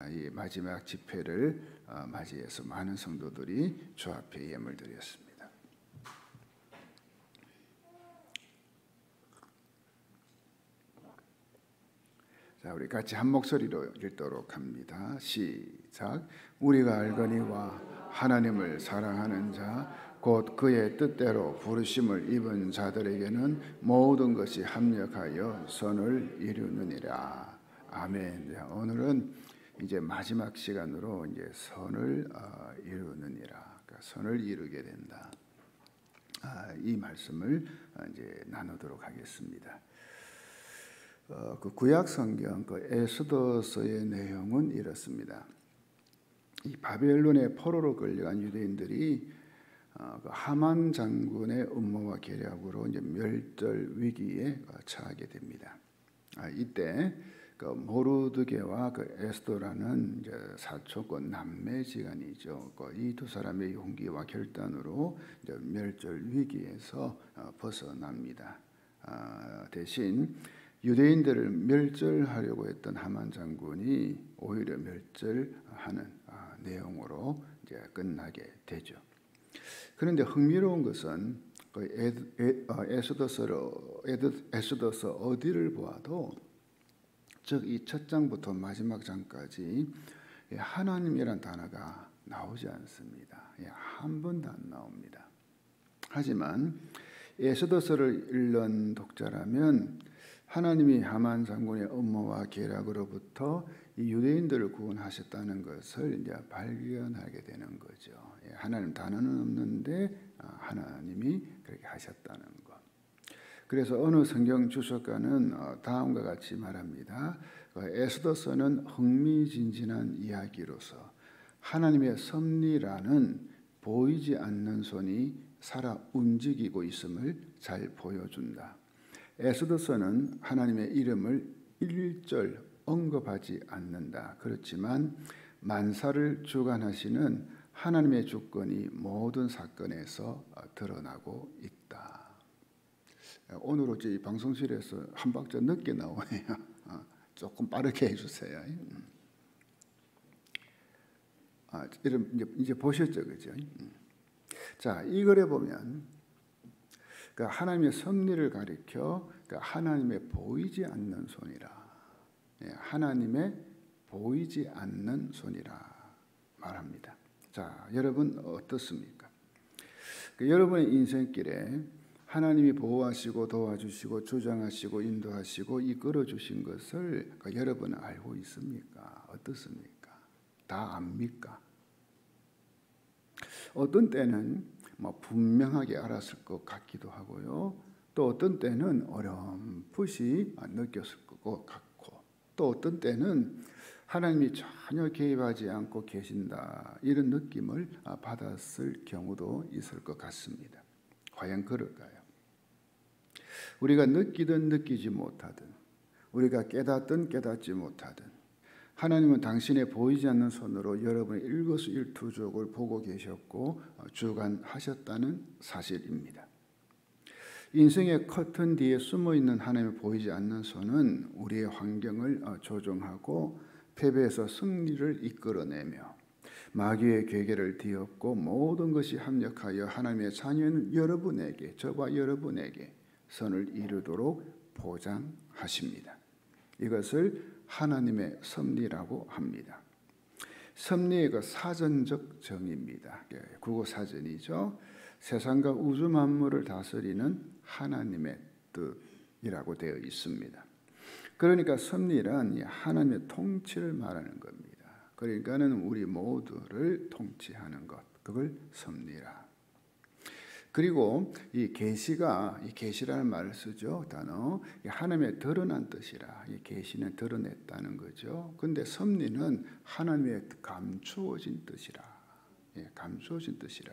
이 마지막 집회를 맞이해서 많은 성도들이 주 앞에 예물 드렸습니다. 자, 우리 같이 한 목소리로 읽도록 합니다. 시작. 우리가 알거니와 하나님을 사랑하는 자 곧 그의 뜻대로 부르심을 입은 자들에게는 모든 것이 합력하여 선을 이루느니라. 아멘. 오늘은 이제 마지막 시간으로 이제 선을 이루느니라. 그러니까 선을 이루게 된다. 이 말씀을 이제 나누도록 하겠습니다. 그 구약 성경 그 에스더서의 내용은 이렇습니다. 이 바벨론의 포로로 끌려간 유대인들이 그 하만 장군의 음모와 계략으로 이제 멸절 위기에 처하게 됩니다. 이때 그 모르드게와 그 에스더라는 이제 사촌권 남매지간이죠. 이 두 사람의 용기와 결단으로 이제 멸절 위기에서 벗어납니다. 대신 유대인들을 멸절하려고 했던 하만 장군이 오히려 멸절하는 내용으로 이제 끝나게 되죠. 그런데 흥미로운 것은 에스더서 어디를 보아도 즉 이 첫 장부터 마지막 장까지 하나님이란 단어가 나오지 않습니다. 한 번도 안 나옵니다. 하지만 에스더서를 읽는 독자라면 하나님이 하만 장군의 음모와 계략으로부터 이 유대인들을 구원하셨다는 것을 이제 발견하게 되는 거죠. 하나님 단어는 없는데 하나님이 그렇게 하셨다는 것. 그래서 어느 성경 주석가는 다음과 같이 말합니다. 에스더서는 흥미진진한 이야기로서 하나님의 섭리라는 보이지 않는 손이 살아 움직이고 있음을 잘 보여준다. 에스더서는 하나님의 이름을 일절 언급하지 않는다. 그렇지만 만사를 주관하시는 하나님의 주권이 모든 사건에서 드러나고 있다. 오늘 어째 이 방송실에서 한 박자 늦게 나오네요. 조금 빠르게 해주세요. 이제 보셨죠, 그죠? 자, 이 글에 보면 하나님의 섭리를 가리켜 하나님의 보이지 않는 손이라. 하나님의 보이지 않는 손이라 말합니다. 자, 여러분 어떻습니까? 여러분의 인생길에 하나님이 보호하시고 도와주시고 주장하시고 인도하시고 이끌어 주신 것을 여러분은 알고 있습니까? 어떻습니까? 다 압니까? 어떤 때는 분명하게 알았을 것 같기도 하고요. 또 어떤 때는 어렴풋이 느꼈을 것 같고, 또 어떤 때는 하나님이 전혀 개입하지 않고 계신다 이런 느낌을 받았을 경우도 있을 것 같습니다. 과연 그럴까요? 우리가 느끼든 느끼지 못하든, 우리가 깨닫든 깨닫지 못하든 하나님은 당신의 보이지 않는 손으로 여러분의 일거수일투족을 보고 계셨고 주관하셨다는 사실입니다. 인생의 커튼 뒤에 숨어있는 하나님의 보이지 않는 손은 우리의 환경을 조정하고 패배에서 승리를 이끌어내며 마귀의 괴계를 뒤엎고 모든 것이 합력하여 하나님의 자녀인 여러분에게, 저와 여러분에게 선을 이루도록 보장하십니다. 이것을 하나님의 섭리라고 합니다. 섭리의 그 사전적 정의입니다. 국어 사전이죠. 세상과 우주 만물을 다스리는 하나님의 뜻이라고 되어 있습니다. 그러니까 섭리란 하나님의 통치를 말하는 겁니다. 그러니까는 우리 모두를 통치하는 것, 그걸 섭리라. 그리고 이 계시라는 말을 쓰죠. 단어. 하나님의 드러난 뜻이라. 이 계시는 드러냈다는 거죠. 근데 섭리는 하나님의 감추어진 뜻이라. 감추어진 뜻이라.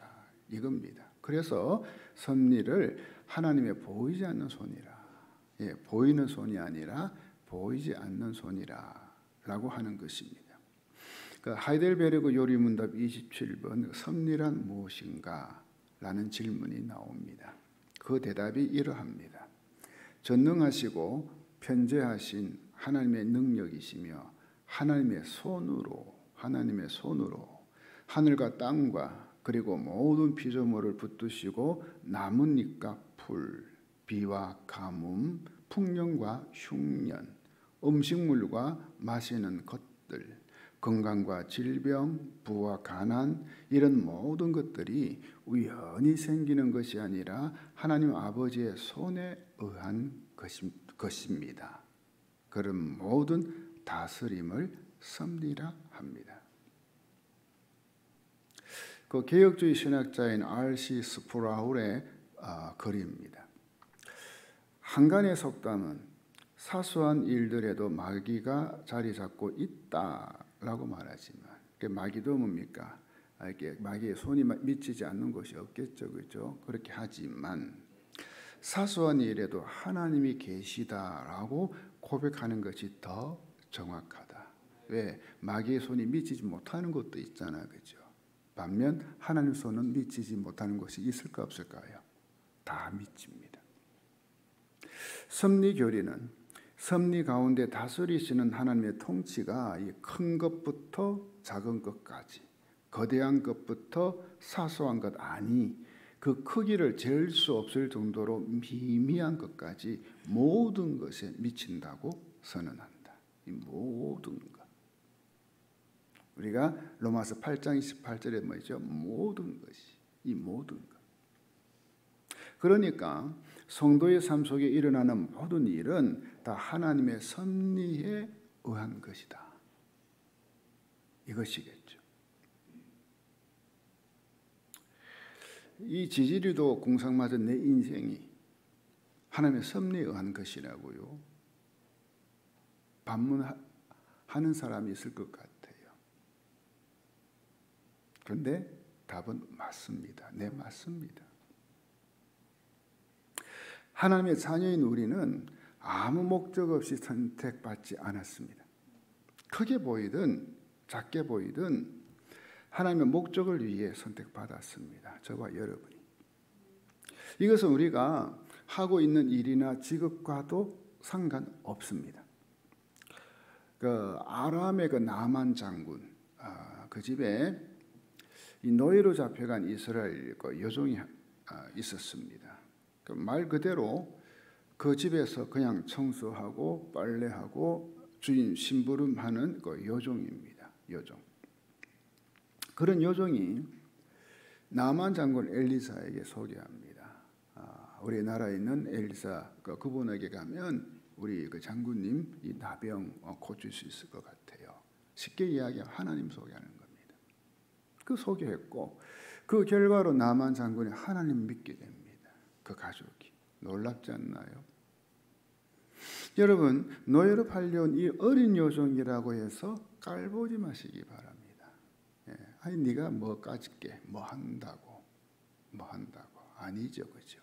이겁니다. 그래서 섭리를 하나님의 보이지 않는 손이라. 보이는 손이 아니라 보이지 않는 손이라라고 하는 것입니다. 하이델베르그 요리문답 27번 섭리란 무엇인가? 라는 질문이 나옵니다. 그 대답이 이러합니다. 전능하시고 편재하신 하나님의 능력이시며 하나님의 손으로 하늘과 땅과 그리고 모든 피조물을 붙드시고 나뭇잎과 풀, 비와 가뭄, 풍년과 흉년, 음식물과 마시는 것들, 건강과 질병, 부와 가난, 이런 모든 것들이 우연히 생기는 것이 아니라 하나님 아버지의 손에 의한 것입니다. 그런 모든 다스림을 섭리라 합니다. 그 개혁주의 신학자인 R.C. 스프라울의 글입니다. 한간의 속담은 사소한 일들에도 마귀가 자리 잡고 있다라고 말하지만, 마귀도 뭡니까? 이렇게 마귀의 손이 미치지 않는 것이 없겠죠, 그렇죠? 그렇게 하지만 사소한 일에도 하나님이 계시다라고 고백하는 것이 더 정확하다. 왜? 마귀의 손이 미치지 못하는 것도 있잖아요, 그렇죠? 반면 하나님 손은 미치지 못하는 것이 있을까 없을까요? 다 미칩니다. 섭리교리는 섭리 가운데 다스리시는 하나님의 통치가 큰 것부터 작은 것까지, 거대한 것부터 사소한 것 아니, 그 크기를 잴 수 없을 정도로 미미한 것까지 모든 것에 미친다고 선언한다. 이 모든 것. 우리가 로마서 8장 28절에 뭐죠? 모든 것이, 이 모든 것. 그러니까 성도의 삶 속에 일어나는 모든 일은 다 하나님의 섭리에 의한 것이다. 이것이겠죠. 이 지지리도 공상맞은 내 인생이 하나님의 섭리에 의한 것이라고요. 반문하는 사람이 있을 것 같아요. 그런데 답은 맞습니다. 네, 맞습니다. 하나님의 자녀인 우리는 아무 목적 없이 선택받지 않았습니다. 크게 보이든 작게 보이든 하나님의 목적을 위해 선택받았습니다. 저와 여러분이. 이것은 우리가 하고 있는 일이나 직업과도 상관없습니다. 그 아람의 그 나만 장군, 그 집에 이 노예로 잡혀간 이스라엘 그 여종이 있었습니다. 그 말 그대로 그 집에서 그냥 청소하고 빨래하고 주인 심부름하는 그 여종입니다. 여종. 그런 여종이 나만 장군 엘리사에게 소개합니다. 우리나라에 있는 엘리사 그분에게 가면 우리 그 장군님 이 나병 고칠 수 있을 것 같아요. 쉽게 이야기하면 하나님 소개하는 겁니다. 그 소개했고 그 결과로 나만 장군이 하나님 믿게 됩니다. 그 가족이. 놀랍지 않나요? 여러분, 노예로 팔려온 이 어린 여종이라고 해서 깔보지 마시기 바랍니다. 아니 네가 뭐 까짓게 뭐 한다고 아니죠, 그죠?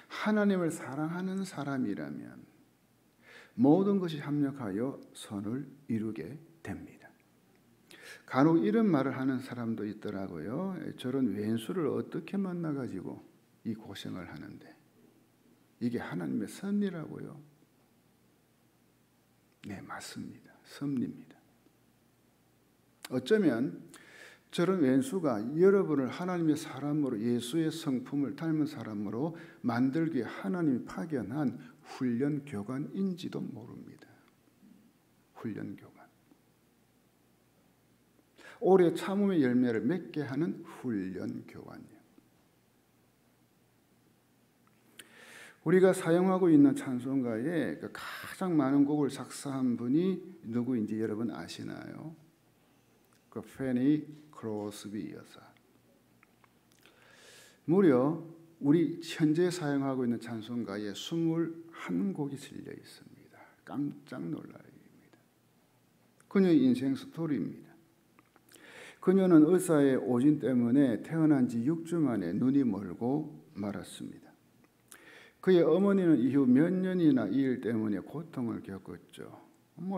하나님을 사랑하는 사람이라면 모든 것이 합력하여 선을 이루게 됩니다. 간혹 이런 말을 하는 사람도 있더라고요. 저런 왼수를 어떻게 만나가지고 이 고생을 하는데 이게 하나님의 섭리라고요? 네, 맞습니다. 섭리입니다. 어쩌면 저런 왼수가 여러분을 하나님의 사람으로, 예수의 성품을 닮은 사람으로 만들기에 하나님이 파견한 훈련 교관인지도 모릅니다. 훈련 교관. 오래 참음의 열매를 맺게 하는 훈련 교관이요. 우리가 사용하고 있는 찬송가에 가장 많은 곡을 작사한 분이 누구인지 여러분 아시나요? 그 페니 크로스비 여사. 무려 우리 현재 사용하고 있는 찬송가에 21곡이 실려 있습니다. 깜짝 놀랄 일입니다. 그녀의 인생 스토리입니다. 그녀는 의사의 오진 때문에 태어난 지 6주 만에 눈이 멀고 말았습니다. 그의 어머니는 이후 몇 년이나 이 일 때문에 고통을 겪었죠.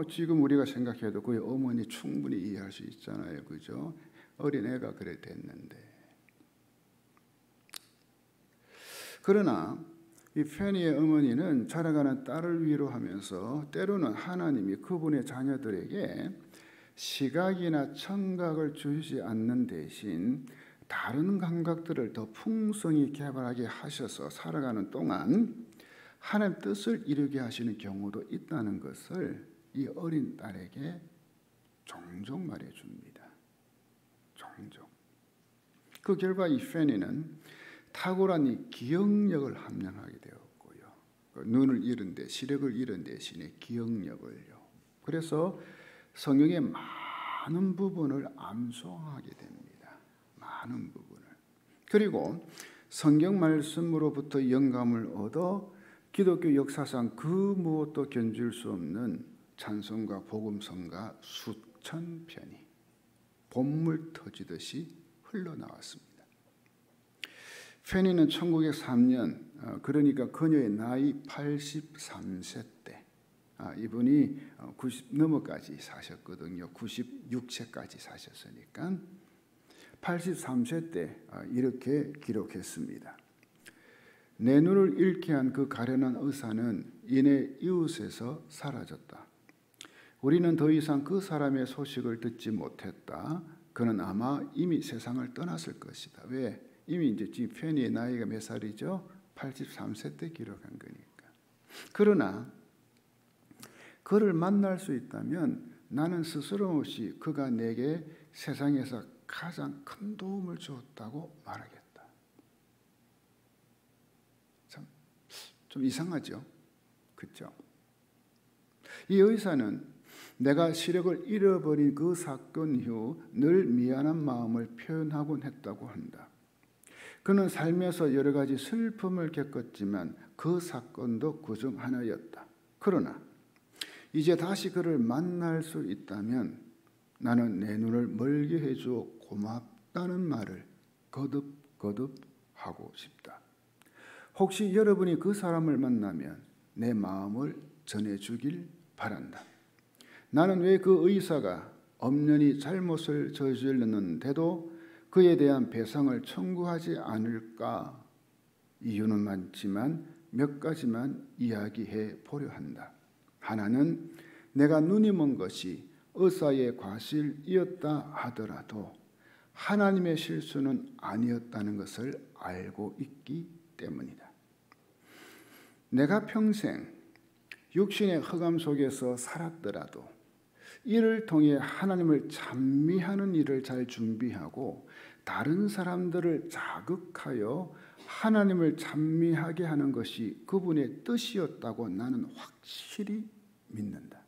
지금 우리가 생각해도 그의 어머니 충분히 이해할 수 있잖아요, 그죠? 어린애가 그래 됐는데. 그러나 이 페니의 어머니는 자라가는 딸을 위로하면서 때로는 하나님이 그분의 자녀들에게 시각이나 청각을 주지 않는 대신 다른 감각들을 더 풍성히 개발하게 하셔서 살아가는 동안 하나님 뜻을 이루게 하시는 경우도 있다는 것을 이 어린 딸에게 종종 말해줍니다. 종종. 그 결과 이 페니는 탁월한 이 기억력을 함양하게 되었고요. 눈을 잃은 데 시력을 잃은 대신에 기억력을요. 그래서 성경의 많은 부분을 암송하게 됩니다. 많은 부분을. 그리고 성경 말씀으로부터 영감을 얻어 기독교 역사상 그 무엇도 견줄 수 없는 찬송가 복음성가 수천 편이 봇물 터지듯이 흘러나왔습니다. 페니는 1903년 그러니까 그녀의 나이 83세 때 이분이 90 넘어까지 사셨거든요. 96세까지 사셨으니까 83세 때 이렇게 기록했습니다. 내 눈을 잃게 한 그 가련한 의사는 이내 이웃에서 사라졌다. 우리는 더 이상 그 사람의 소식을 듣지 못했다. 그는 아마 이미 세상을 떠났을 것이다. 왜? 이미 이제 지금 페니의 나이가 몇 살이죠? 83세 때 기록한 거니까. 그러나 그를 만날 수 있다면 나는 스스럼 없이 그가 내게 세상에서 가장 큰 도움을 주었다고 말하겠다. 좀 이상하죠? 그렇죠? 이 의사는 내가 시력을 잃어버린 그 사건 이후 늘 미안한 마음을 표현하곤 했다고 한다. 그는 살면서 여러 가지 슬픔을 겪었지만 그 사건도 그중 하나였다. 그러나 이제 다시 그를 만날 수 있다면 나는 내 눈을 멀게 해주어 고맙다는 말을 거듭거듭 하고 싶다. 혹시 여러분이 그 사람을 만나면 내 마음을 전해주길 바란다. 나는 왜 그 의사가 엄연히 잘못을 저질렀는데도 그에 대한 배상을 청구하지 않을까? 이유는 많지만 몇 가지만 이야기해 보려 한다. 하나는 내가 눈이 먼 것이 의사의 과실이었다 하더라도 하나님의 실수는 아니었다는 것을 알고 있기 때문이다. 내가 평생 육신의 흑암 속에서 살았더라도 이를 통해 하나님을 찬미하는 일을 잘 준비하고 다른 사람들을 자극하여 하나님을 찬미하게 하는 것이 그분의 뜻이었다고 나는 확실히 믿는다.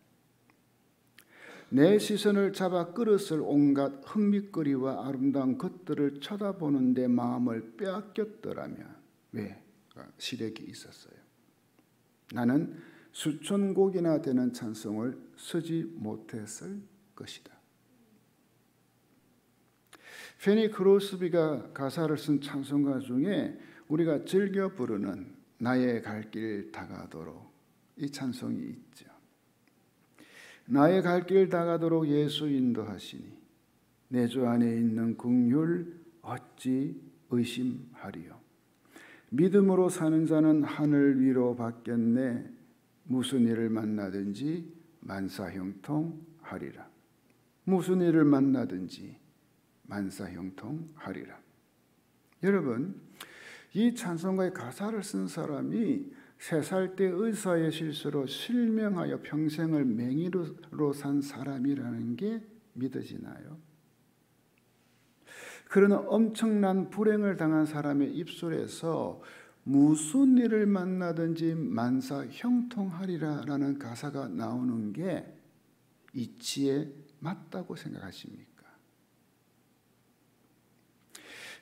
내 시선을 잡아 끌었을 온갖 흥미거리와 아름다운 것들을 쳐다보는 데 마음을 빼앗겼더라면 왜? 시력이 있었어요. 나는 수천 곡이나 되는 찬송을 쓰지 못했을 것이다. 페니 크로스비가 가사를 쓴 찬송가 중에 우리가 즐겨 부르는 나의 갈 길 다가도록 이 찬송이 있죠. 나의 갈 길 다가도록 예수 인도하시니 내 주 안에 있는 긍휼 어찌 의심하리요. 믿음으로 사는 자는 하늘 위로 받겠네. 무슨 일을 만나든지 만사형통하리라. 무슨 일을 만나든지 만사형통하리라. 여러분, 이 찬송가의 가사를 쓴 사람이 3살 때 의사의 실수로 실명하여 평생을 맹인으로 산 사람이라는 게 믿어지나요? 그러나 엄청난 불행을 당한 사람의 입술에서 무슨 일을 만나든지 만사 형통하리라라는 가사가 나오는 게 이치에 맞다고 생각하십니까?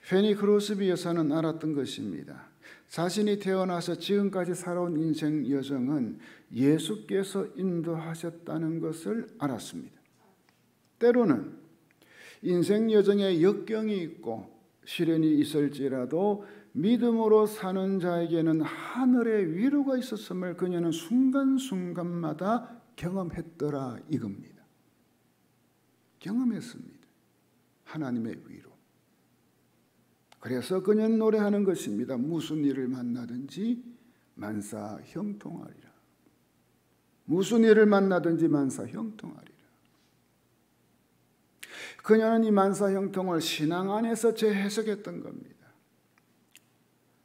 페니 크로스비 여사는 알았던 것입니다. 자신이 태어나서 지금까지 살아온 인생 여정은 예수께서 인도하셨다는 것을 알았습니다. 때로는 인생 여정에 역경이 있고 시련이 있을지라도 믿음으로 사는 자에게는 하늘의 위로가 있었음을 그녀는 순간순간마다 경험했더라 이겁니다. 경험했습니다. 하나님의 위로. 그래서 그녀는 노래하는 것입니다. 무슨 일을 만나든지 만사 형통하리라. 무슨 일을 만나든지 만사 형통하리라. 그녀는 이 만사 형통을 신앙 안에서 재해석했던 겁니다.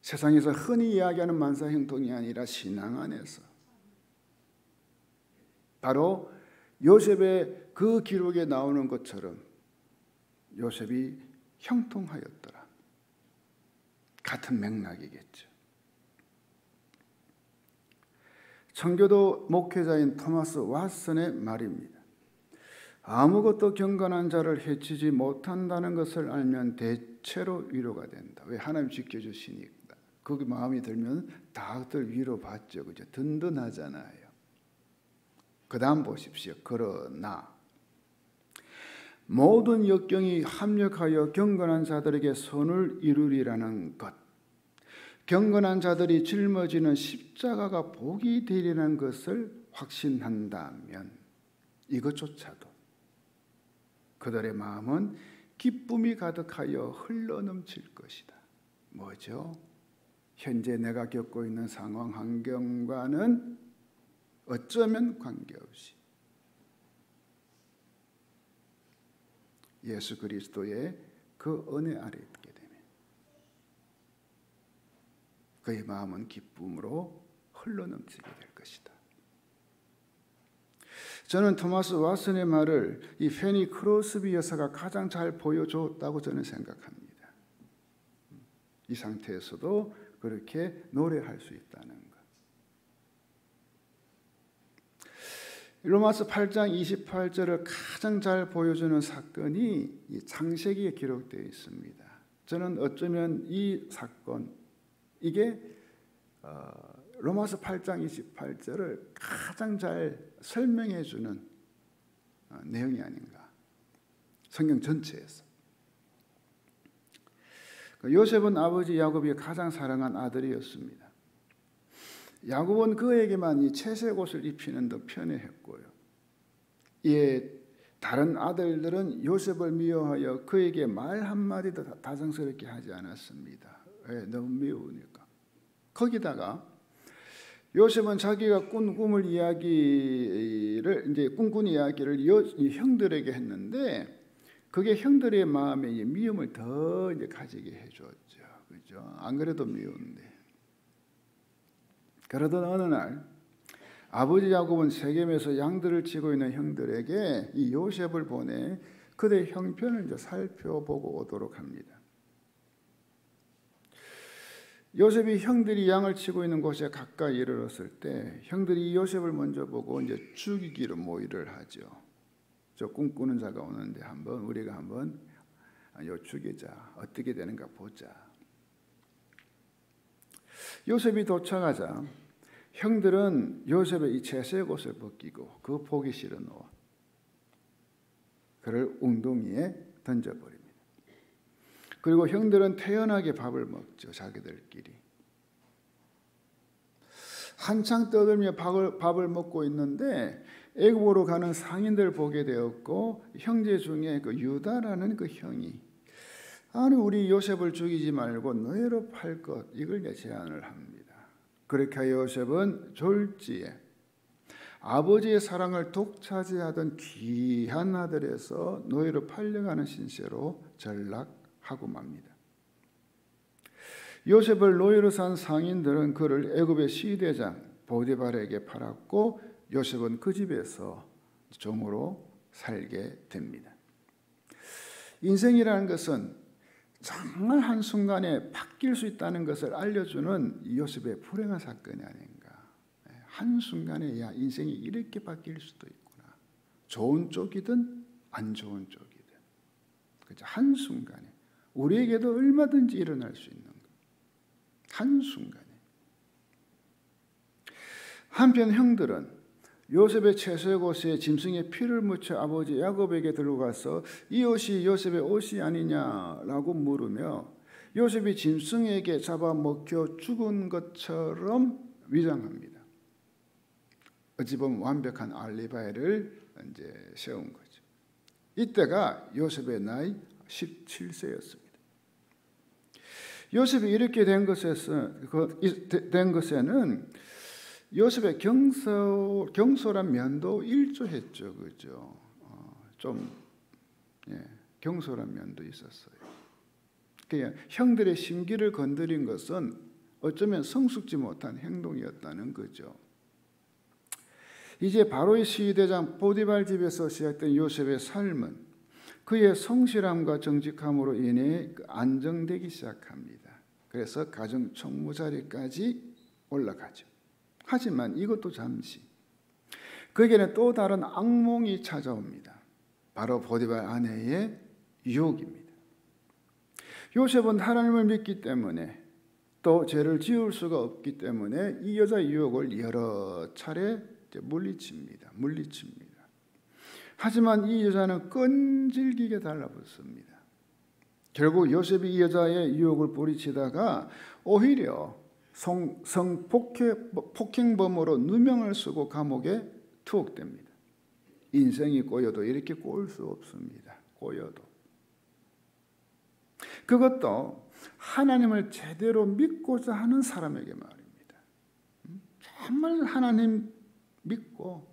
세상에서 흔히 이야기하는 만사 형통이 아니라 신앙 안에서. 바로 요셉의 그 기록에 나오는 것처럼 요셉이 형통하였더라. 같은 맥락이겠죠. 청교도 목회자인 토마스 왓슨의 말입니다. 아무것도 경건한 자를 해치지 못한다는 것을 알면 대체로 위로가 된다. 왜? 하나님 지켜주시니까. 거기 마음이 들면 다들 위로받죠. 그죠? 든든하잖아요. 그 다음 보십시오. 그러나 모든 역경이 합력하여 경건한 자들에게 선을 이루리라는 것, 경건한 자들이 짊어지는 십자가가 복이 되리라는 것을 확신한다면 이것조차도 그들의 마음은 기쁨이 가득하여 흘러넘칠 것이다. 뭐죠? 현재 내가 겪고 있는 상황 환경과는 어쩌면 관계없이 예수 그리스도의 그 은혜 아래 있게 되면 그의 마음은 기쁨으로 흘러넘치게 될 것이다. 저는 토마스 왓슨의 말을 이 페니 크로스비 여사가 가장 잘 보여줬다고 저는 생각합니다. 이 상태에서도 그렇게 노래할 수 있다는 것. 로마서 8장 28절을 가장 잘 보여주는 사건이 이 창세기에 기록되어 있습니다. 저는 어쩌면 이 사건, 이게 로마서 8장 28절을 가장 잘 설명해 주는 내용이 아닌가. 성경 전체에서. 요셉은 아버지 야곱이 가장 사랑한 아들이었습니다. 야곱은 그에게만 이 채색 옷을 입히는 더 편애했고요. 이에 다른 아들들은 요셉을 미워하여 그에게 말 한마디도 다정스럽게 하지 않았습니다. 왜? 너무 미우니까. 거기다가 요셉은 자기가 꾼 꿈을 꿈꾼 이야기를 형들에게 했는데 그게 형들의 마음에 미움을 더 가지게 해줬죠. 그죠? 안 그래도 미운데. 그러던 어느 날 아버지 야곱은 세겜에서 양들을 치고 있는 형들에게 이 요셉을 보내 그들의 형편을 살펴보고 오도록 합니다. 요셉이 형들이 양을 치고 있는 곳에 가까이 이르렀을 때 형들이 요셉을 먼저 보고 죽이기로 모의를 하죠. 저 꿈꾸는 자가 오는데 우리가 한번 죽이자. 어떻게 되는가 보자. 요셉이 도착하자 형들은 요셉의 이 채색 옷을 벗기고 그 보기 싫은 옷, 그를 웅덩이에 던져버립니다. 그리고 형들은 태연하게 밥을 먹죠. 자기들끼리. 한창 떠들며 밥을 먹고 있는데 애굽으로 가는 상인들 보게 되었고 형제 중에 그 유다라는 그 형이 아니 우리 요셉을 죽이지 말고 너희로 팔 것 이걸 제안을 합니다. 그렇게 하여 요셉은 졸지에 아버지의 사랑을 독차지하던 귀한 아들에서 노예로 팔려가는 신세로 전락하고 맙니다. 요셉을 노예로 산 상인들은 그를 애굽의 시대장 보디발에게 팔았고 요셉은 그 집에서 종으로 살게 됩니다. 인생이라는 것은 정말 한순간에 바뀔 수 있다는 것을 알려주는 요셉의 불행한 사건이 아닌가. 한순간에 야 인생이 이렇게 바뀔 수도 있구나. 좋은 쪽이든 안 좋은 쪽이든. 그렇죠? 한순간에. 우리에게도 얼마든지 일어날 수 있는 것. 한순간에. 한편 형들은 요셉의 채색 옷에 짐승의 피를 묻혀 아버지 야곱에게 들고 가서 이 옷이 요셉의 옷이 아니냐라고 물으며 요셉이 짐승에게 잡아먹혀 죽은 것처럼 위장합니다. 어찌 보면 완벽한 알리바이를 세운 거죠. 이때가 요셉의 나이 17세였습니다. 요셉이 이렇게 된 것에는 요셉의 경솔한 면도 일조했죠, 그죠? 경솔한 면도 있었어요. 그러니까 형들의 심기를 건드린 것은 어쩌면 성숙지 못한 행동이었다는 거죠. 이제 바로의 시위대장 보디발 집에서 시작된 요셉의 삶은 그의 성실함과 정직함으로 인해 안정되기 시작합니다. 그래서 가정 총무 자리까지 올라가죠. 하지만 이것도 잠시, 그에게는 또 다른 악몽이 찾아옵니다. 바로 보디발 아내의 유혹입니다. 요셉은 하나님을 믿기 때문에 또 죄를 지을 수가 없기 때문에 이 여자의 유혹을 여러 차례 물리칩니다. 하지만 이 여자는 끈질기게 달라붙습니다. 결국 요셉이 이 여자의 유혹을 뿌리치다가 오히려 성폭행범으로 누명을 쓰고 감옥에 투옥됩니다. 인생이 꼬여도 이렇게 꼬일 수 없습니다. 꼬여도. 그것도 하나님을 제대로 믿고자 하는 사람에게 말입니다. 정말 하나님 믿고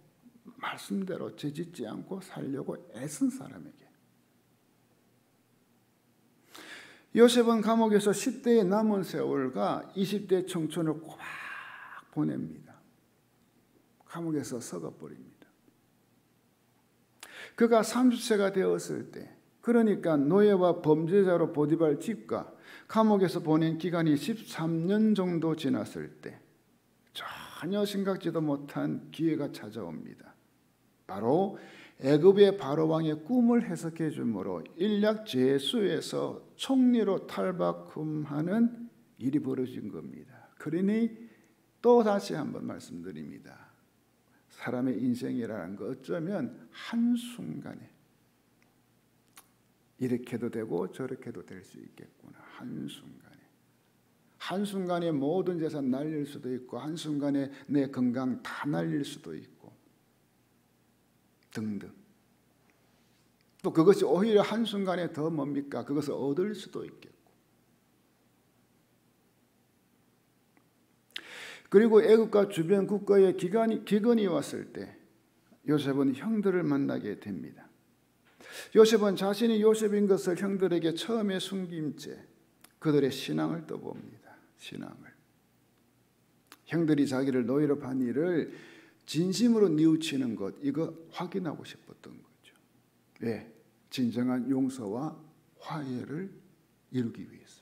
말씀대로 죄짓지 않고 살려고 애쓴 사람에게. 요셉은 감옥에서 10대의 남은 세월과 20대 청춘을 꼬박 보냅니다. 감옥에서 썩어버립니다. 그가 30세가 되었을 때, 그러니까 노예와 범죄자로 보디발 집과 감옥에서 보낸 기간이 13년 정도 지났을 때 전혀 생각지도 못한 기회가 찾아옵니다. 바로 애굽의 바로왕의 꿈을 해석해 주므로 인략 제수에서 총리로 탈바꿈하는 일이 벌어진 겁니다. 그러니 또 다시 한번 말씀드립니다. 사람의 인생이라는 거 어쩌면 한순간에 이렇게도 되고 저렇게도 될 수 있겠구나. 한순간에 모든 재산 날릴 수도 있고 한순간에 내 건강 다 날릴 수도 있고 등등. 또 그것이 오히려 한순간에 더 뭡니까? 그것을 얻을 수도 있겠고. 그리고 애국과 주변 국가의 기근이 왔을 때 요셉은 형들을 만나게 됩니다. 요셉은 자신이 요셉인 것을 형들에게 처음에 숨긴 채 그들의 신앙을 떠봅니다. 신앙을. 형들이 자기를 노예로 판 일을 진심으로 뉘우치는 것, 이거 확인하고 싶었던 거죠. 왜? 진정한 용서와 화해를 이루기 위해서.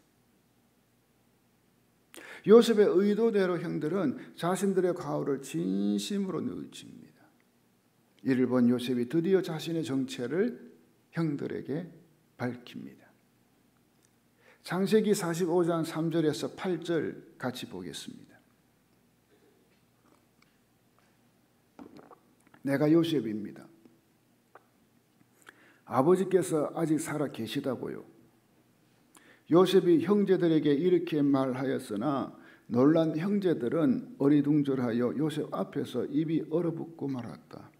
요셉의 의도대로 형들은 자신들의 과오를 진심으로 뉘우칩니다. 이를 본 요셉이 드디어 자신의 정체를 형들에게 밝힙니다. 창세기 45장 3절에서 8절 같이 보겠습니다. 내가 요셉입니다. 아버지께서 아직 살아 계시다고요. 요셉이 형제들에게 이렇게 말하였으나 놀란 형제들은 어리둥절하여 요셉 앞에서 입이 얼어붙고 말았다.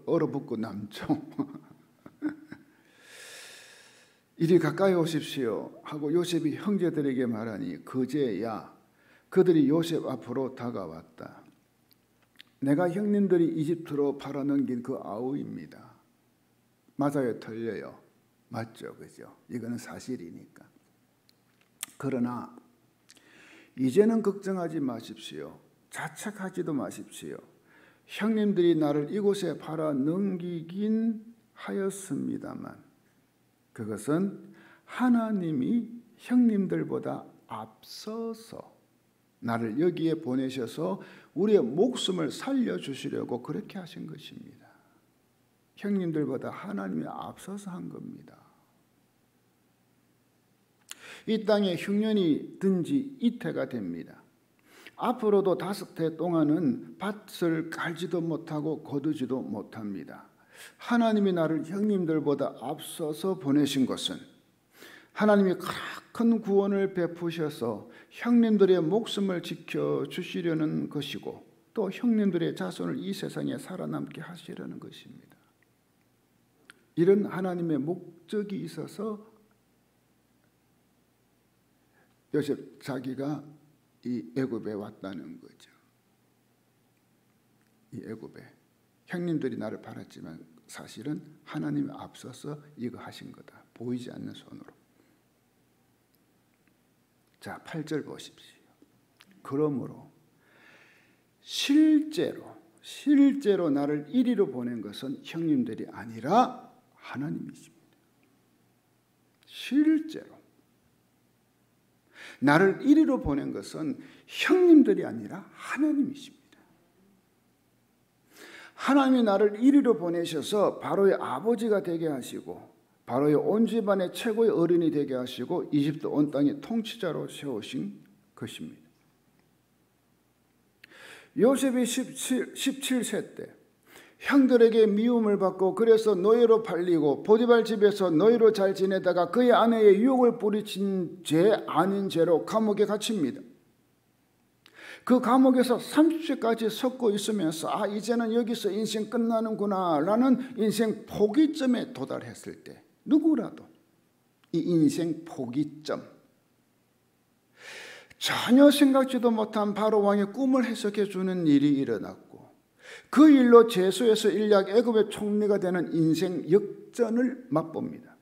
얼어붙고 남죠. 이리 가까이 오십시오 하고 요셉이 형제들에게 말하니 그제야 그들이 요셉 앞으로 다가왔다. 내가 형님들이 이집트로 팔아넘긴 그 아우입니다. 맞아요, 틀려요? 맞죠, 그죠? 이거는 사실이니까. 그러나 이제는 걱정하지 마십시오. 자책하지도 마십시오. 형님들이 나를 이곳에 팔아넘기긴 하였습니다만 그것은 하나님이 형님들보다 앞서서 나를 여기에 보내셔서 우리의 목숨을 살려주시려고 그렇게 하신 것입니다. 형님들보다 하나님이 앞서서 한 겁니다. 이 땅에 흉년이 든 지 이태가 됩니다. 앞으로도 5해 동안은 밭을 갈지도 못하고 거두지도 못합니다. 하나님이 나를 형님들보다 앞서서 보내신 것은 하나님이 큰 구원을 베푸셔서 형님들의 목숨을 지켜주시려는 것이고 또 형님들의 자손을 이 세상에 살아남게 하시려는 것입니다. 이런 하나님의 목적이 있어서 요셉 자기가 이 애굽에 왔다는 거죠. 이 애굽에 형님들이 나를 팔았지만 사실은 하나님이 앞서서 이거 하신 거다. 보이지 않는 손으로. 자, 8절 보십시오. 그러므로 실제로 나를 이리로 보낸 것은 형님들이 아니라 하나님이십니다. 실제로 나를 이리로 보낸 것은 형님들이 아니라 하나님이십니다. 하나님이 나를 이리로 보내셔서 바로의 아버지가 되게 하시고 바로의 온 집안의 최고의 어른이 되게 하시고 이집트 온 땅의 통치자로 세우신 것입니다. 요셉이 17세 때 형들에게 미움을 받고 그래서 노예로 팔리고 보디발 집에서 노예로 잘 지내다가 그의 아내의 유혹을 뿌리친 죄 아닌 죄로 감옥에 갇힙니다. 그 감옥에서 30세까지 섰고 있으면서 이제는 여기서 인생 끝나는구나 라는 인생 포기점에 도달했을 때 누구라도 이 인생 포기점, 전혀 생각지도 못한 바로 왕의 꿈을 해석해 주는 일이 일어났고 그 일로 제수에서 일약 애굽의 총리가 되는 인생 역전을 맛봅니다.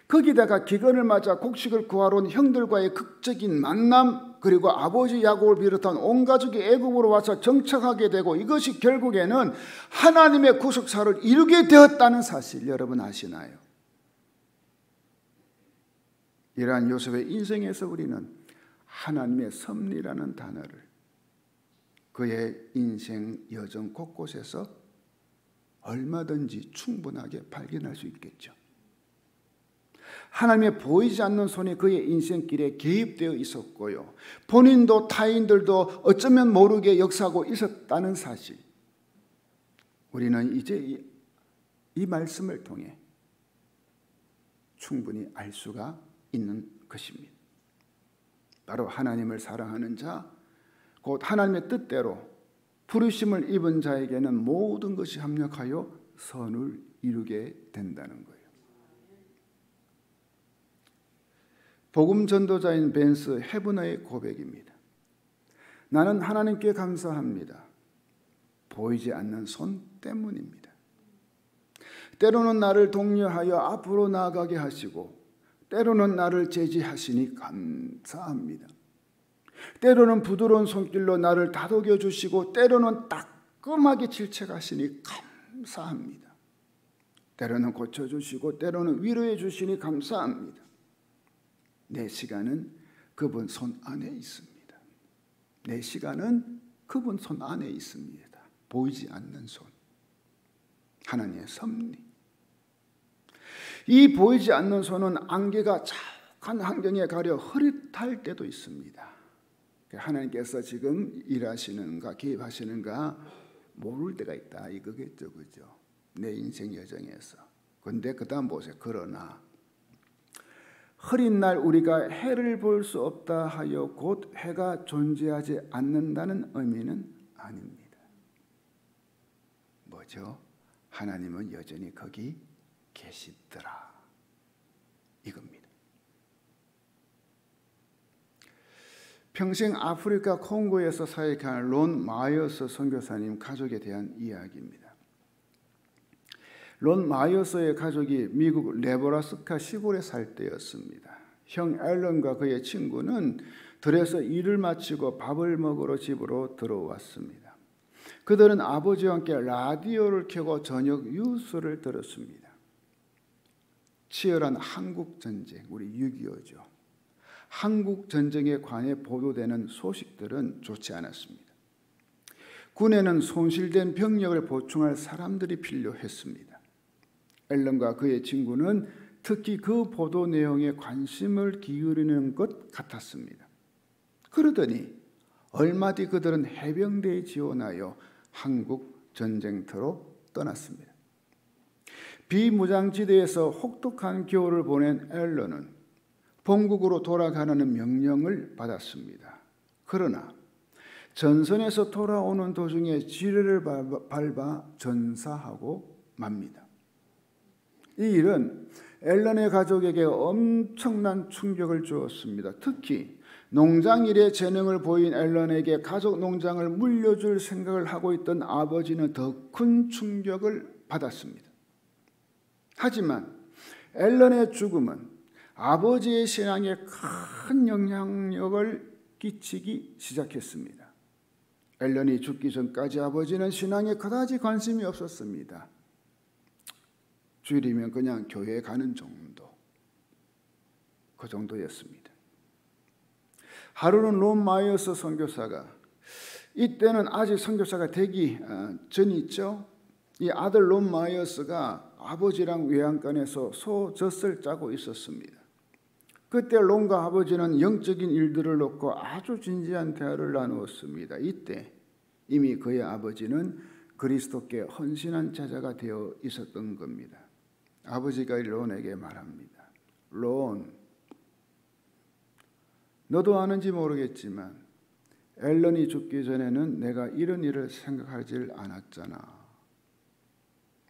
거기다가 기근을 맞아 곡식을 구하러 온 형들과의 극적인 만남, 그리고 아버지 야곱을 비롯한 온 가족이 애굽으로 와서 정착하게 되고 이것이 결국에는 하나님의 구속사를 이루게 되었다는 사실 여러분 아시나요? 이러한 요셉의 인생에서 우리는 하나님의 섭리라는 단어를 그의 인생 여정 곳곳에서 얼마든지 충분하게 발견할 수 있겠죠. 하나님의 보이지 않는 손이 그의 인생길에 개입되어 있었고요. 본인도 타인들도 어쩌면 모르게 역사하고 있었다는 사실. 우리는 이제 이 말씀을 통해 충분히 알 수가 있는 것입니다. 바로 하나님을 사랑하는 자, 곧 하나님의 뜻대로 부르심을 입은 자에게는 모든 것이 합력하여 선을 이루게 된다는 거예요. 복음 전도자인 벤스 헤브너의 고백입니다. 나는 하나님께 감사합니다. 보이지 않는 손 때문입니다. 때로는 나를 독려하여 앞으로 나아가게 하시고 때로는 나를 제지하시니 감사합니다. 때로는 부드러운 손길로 나를 다독여 주시고 때로는 따끔하게 질책하시니 감사합니다. 때로는 고쳐주시고 때로는 위로해 주시니 감사합니다. 내 시간은 그분 손 안에 있습니다. 내 시간은 그분 손 안에 있습니다. 보이지 않는 손. 하나님의 섭리. 이 보이지 않는 손은 안개가 자욱한 환경에 가려 흐릿할 때도 있습니다. 하나님께서 지금 일하시는가 개입하시는가 모를 때가 있다 이거겠죠. 그죠? 내 인생 여정에서. 그런데 그 다음 보세요. 그러나 흐린 날 우리가 해를 볼 수 없다 하여 곧 해가 존재하지 않는다는 의미는 아닙니다. 뭐죠? 하나님은 여전히 거기 계시더라 이겁니다. 평생 아프리카 콩고에서 사역한 론 마이어스 선교사님 가족에 대한 이야기입니다. 론 마이어스의 가족이 미국 네브라스카 시골에 살 때였습니다. 형 앨런과 그의 친구는 들에서 일을 마치고 밥을 먹으러 집으로 들어왔습니다. 그들은 아버지와 함께 라디오를 켜고 저녁 뉴스를 들었습니다. 치열한 한국전쟁, 우리 6.25죠. 한국전쟁에 관해 보도되는 소식들은 좋지 않았습니다. 군에는 손실된 병력을 보충할 사람들이 필요했습니다. 앨런과 그의 친구는 특히 그 보도 내용에 관심을 기울이는 것 같았습니다. 그러더니 얼마 뒤 그들은 해병대에 지원하여 한국 전쟁터로 떠났습니다. 비무장지대에서 혹독한 겨울을 보낸 앨런은 본국으로 돌아가라는 명령을 받았습니다. 그러나 전선에서 돌아오는 도중에 지뢰를 밟아 전사하고 맙니다. 이 일은 앨런의 가족에게 엄청난 충격을 주었습니다. 특히 농장일의 재능을 보인 앨런에게 가족 농장을 물려줄 생각을 하고 있던 아버지는 더 큰 충격을 받았습니다. 하지만 앨런의 죽음은 아버지의 신앙에 큰 영향력을 끼치기 시작했습니다. 앨런이 죽기 전까지 아버지는 신앙에 그다지 관심이 없었습니다. 주일이면 그냥 교회에 가는 정도, 그 정도였습니다. 하루는 론 마이어스 선교사가, 이때는 아직 선교사가 되기 전이죠. 이 아들 론 마이어스가 아버지랑 외양간에서 소젖을 짜고 있었습니다. 그때 론과 아버지는 영적인 일들을 놓고 아주 진지한 대화를 나누었습니다. 이때 이미 그의 아버지는 그리스도께 헌신한 제자가 되어 있었던 겁니다. 아버지가 론에게 말합니다. 론, 너도 아는지 모르겠지만 앨런이 죽기 전에는 내가 이런 일을 생각하지 않았잖아.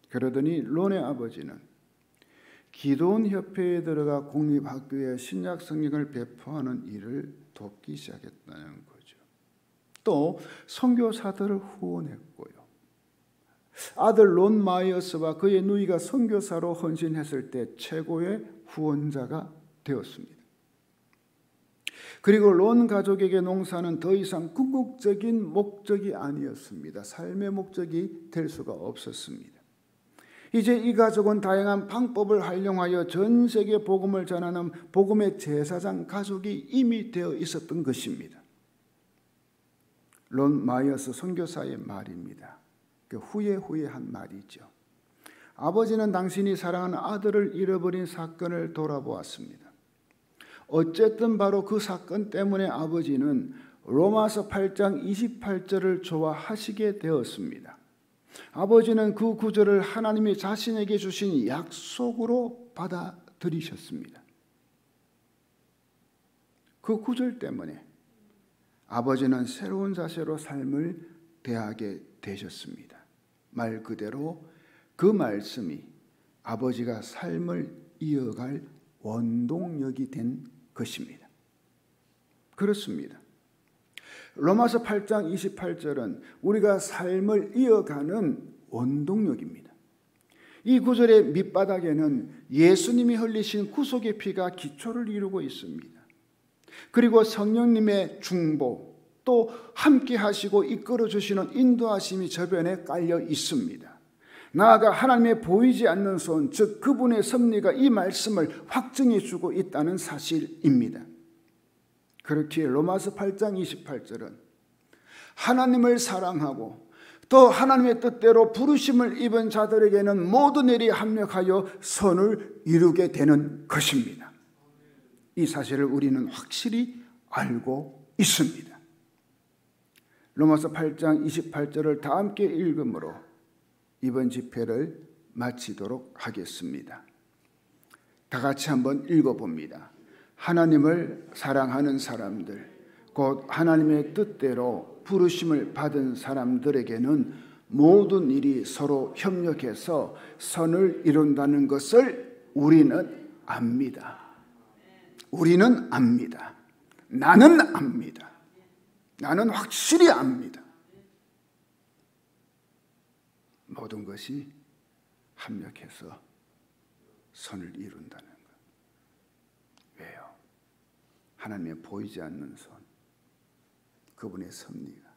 그러더니 론의 아버지는 기도원 협회에 들어가 공립학교에 신약 성경을 배포하는 일을 돕기 시작했다는 거죠. 또 선교사들을 후원했고요. 아들 론 마이어스와 그의 누이가 선교사로 헌신했을 때 최고의 후원자가 되었습니다. 그리고 론 가족에게 농사는 더 이상 궁극적인 목적이 아니었습니다. 삶의 목적이 될 수가 없었습니다. 이제 이 가족은 다양한 방법을 활용하여 전 세계 복음을 전하는 복음의 제사장 가족이 이미 되어 있었던 것입니다. 론 마이어스 선교사의 말입니다. 그 후에 한 말이죠. 아버지는 당신이 사랑하는 아들을 잃어버린 사건을 돌아보았습니다. 어쨌든 바로 그 사건 때문에 아버지는 로마서 8장 28절을 좋아하시게 되었습니다. 아버지는 그 구절을 하나님이 자신에게 주신 약속으로 받아들이셨습니다. 그 구절 때문에 아버지는 새로운 자세로 삶을 대하게 되셨습니다. 말 그대로 그 말씀이 아버지가 삶을 이어갈 원동력이 된 것입니다. 그렇습니다. 로마서 8장 28절은 우리가 삶을 이어가는 원동력입니다. 이 구절의 밑바닥에는 예수님이 흘리신 구속의 피가 기초를 이루고 있습니다. 그리고 성령님의 중보, 또 함께 하시고 이끌어 주시는 인도하심이 저변에 깔려 있습니다. 나아가 하나님의 보이지 않는 손, 즉 그분의 섭리가 이 말씀을 확증해 주고 있다는 사실입니다. 그렇기에 로마서 8장 28절은 하나님을 사랑하고 또 하나님의 뜻대로 부르심을 입은 자들에게는 모든 일이 합력하여 선을 이루게 되는 것입니다. 이 사실을 우리는 확실히 알고 있습니다. 로마서 8장 28절을 다 함께 읽음으로 이번 집회를 마치도록 하겠습니다. 다 같이 한번 읽어봅니다. 하나님을 사랑하는 사람들, 곧 하나님의 뜻대로 부르심을 받은 사람들에게는 모든 일이 서로 협력해서 선을 이룬다는 것을 우리는 압니다. 우리는 압니다. 나는 압니다. 나는 확실히 압니다. 모든 것이 합력해서 선을 이룬다는 것. 왜요? 하나님의 보이지 않는 손, 그분의 섭리가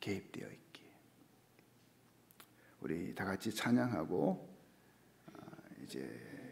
개입되어 있기에. 우리 다 같이 찬양하고 이제